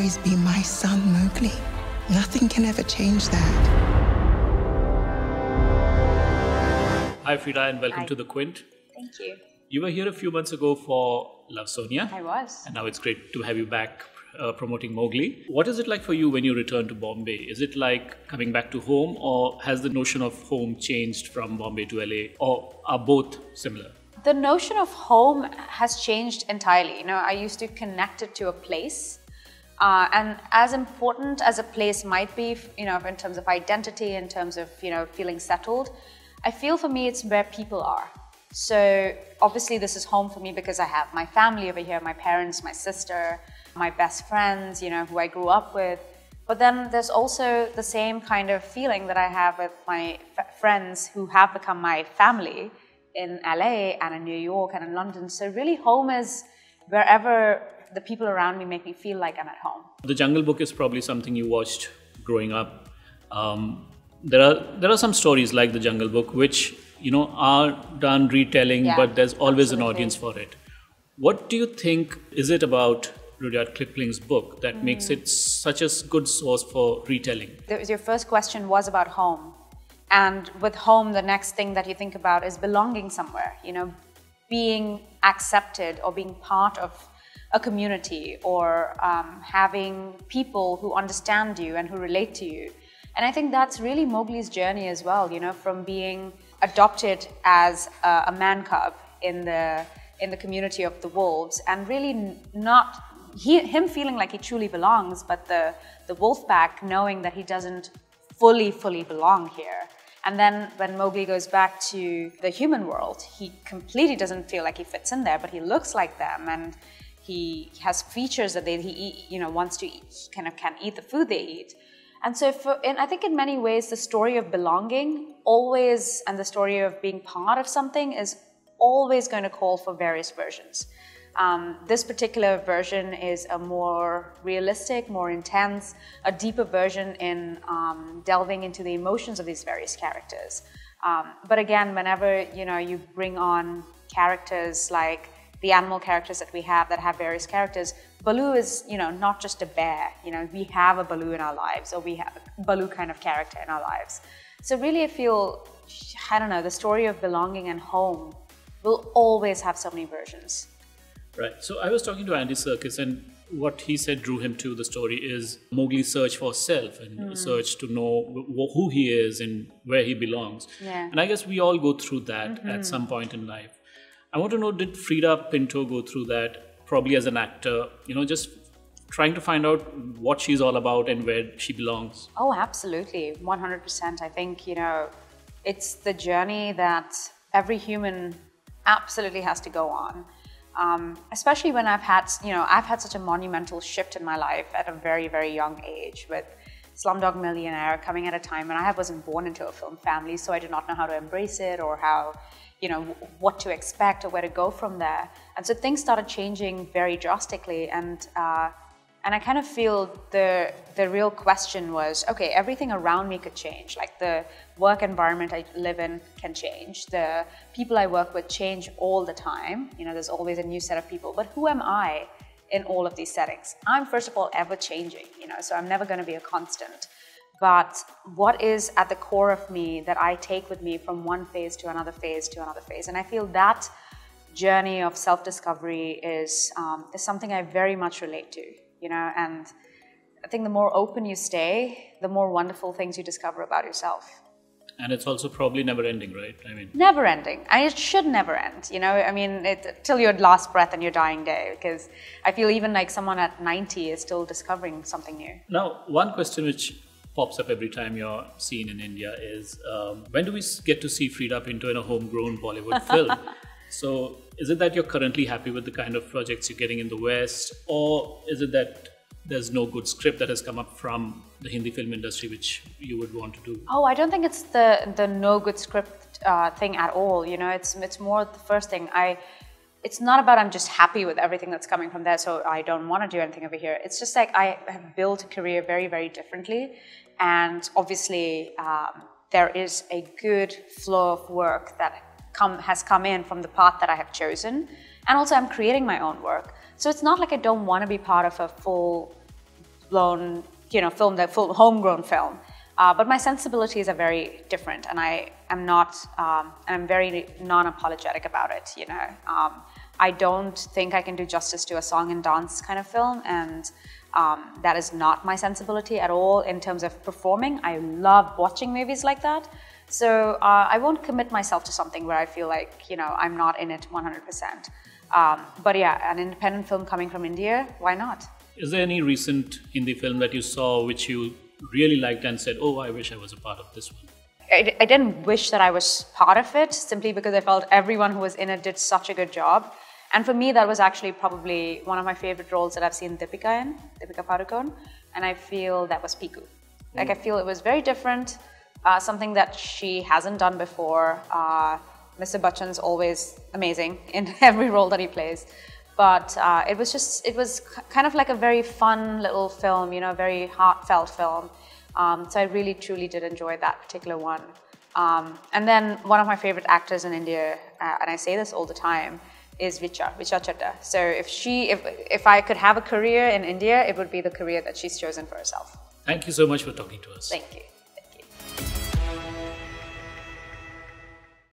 always be my son, Mowgli. Nothing can ever change that. Hi Freida and welcome Hi. to the Quint. Thank you. You were here a few months ago for Love Sonia. I was. And now it's great to have you back promoting Mowgli. What is it like for you when you return to Bombay? Is it like coming back to home, or has the notion of home changed from Bombay to LA, or are both similar? The notion of home has changed entirely. You know, I used to connect it to a place. And as important as a place might be, you know, in terms of identity, in terms of, you know, feeling settled, I feel for me it's where people are. So obviously this is home for me because I have my family over here, my parents, my sister, my best friends, you know, who I grew up with. But then there's also the same kind of feeling that I have with my friends who have become my family in LA and in New York and in London. So really home is wherever the people around me make me feel like I'm at home. The Jungle Book is probably something you watched growing up. There are some stories like the Jungle Book which, you know, are done retelling, Yeah, but there's always absolutely. an audience for it. What do you think is it about Rudyard Kipling's book that makes it such a good source for retelling? Your first question was about home. And with home, the next thing that you think about is belonging somewhere, you know, being accepted or being part of a community, or having people who understand you and who relate to you. And I think that's really Mowgli's journey as well, you know, from being adopted as a man cub in the community of the wolves, and really not him feeling like he truly belongs, but the wolf pack knowing that he doesn't fully belong here. And then when Mowgli goes back to the human world, he completely doesn't feel like he fits in there, but he looks like them, and he has features that he you know, wants to eat, he kind of can eat the food they eat. And so I think in many ways, the story of belonging always, and the story of being part of something, is always going to call for various versions. This particular version is a more realistic, more intense, a deeper version in delving into the emotions of these various characters. But again, whenever, you know, you bring on characters like the animal characters that we have that have various characters, Baloo is, you know, not just a bear. You know, we have a Baloo in our lives, or we have a Baloo kind of character in our lives. So really I feel, I don't know, the story of belonging and home will always have so many versions. Right. So I was talking to Andy Serkis, and what he said drew him to the story is Mowgli's search for self and search to know who he is and where he belongs. Yeah. And I guess we all go through that at some point in life. I want to know, did Freida Pinto go through that, probably as an actor, you know, just trying to find out what she's all about and where she belongs? Oh, absolutely. 100%. I think, you know, it's the journey that every human absolutely has to go on. Especially when I've had such a monumental shift in my life at a very young age, with Slumdog Millionaire coming at a time when I wasn't born into a film family, so I did not know how to embrace it, or how, you know, what to expect or where to go from there. And so things started changing very drastically, and I kind of feel the real question was, okay, everything around me could change. Like the work environment I live in can change. The people I work with change all the time. You know, there's always a new set of people. But who am I in all of these settings? I'm, first of all, ever changing, you know, so I'm never going to be a constant. But what is at the core of me that I take with me from one phase to another phase to another phase? And I feel that journey of self-discovery is something I very much relate to. You know, and I think the more open you stay, the more wonderful things you discover about yourself. And it's also probably never ending, right? I mean, never ending. And it should never end, you know, I mean, till your last breath and your dying day, because I feel even like someone at 90 is still discovering something new. Now, one question which pops up every time you're seen in India is, when do we get to see Freida Pinto in a homegrown Bollywood film? So is it that you're currently happy with the kind of projects you're getting in the West, or is it that there's no good script that has come up from the Hindi film industry which you would want to do? Oh, I don't think it's the no good script thing at all. You know, it's more the first thing. It's not about I'm just happy with everything that's coming from there, so I don't want to do anything over here. It's just like I have built a career very differently, and obviously there is a good flow of work that has come in from the path that I have chosen, and also I'm creating my own work. So it's not like I don't want to be part of a full blown, film, the full homegrown film. But my sensibilities are very different, and I'm very non-apologetic about it, I don't think I can do justice to a song and dance kind of film, and that is not my sensibility at all in terms of performing. I love watching movies like that. So I won't commit myself to something where I feel like, I'm not in it 100%. But yeah, an independent film coming from India, why not? Is there any recent Hindi film that you saw which you really liked and said, oh, I wish I was a part of this one? I didn't wish that I was part of it, simply because I felt everyone who was in it did such a good job. And for me, that was actually probably one of my favorite roles that I've seen Deepika Padukone, and I feel that was Piku. Like, I feel it was very different, something that she hasn't done before. Mr. Bachchan's always amazing in every role that he plays. But it was kind of like a very fun little film, a very heartfelt film. So I really, truly did enjoy that particular one. And then one of my favorite actors in India, and I say this all the time, is Richa Chadda. So if I could have a career in India, it would be the career that she's chosen for herself. Thank you so much for talking to us. Thank you.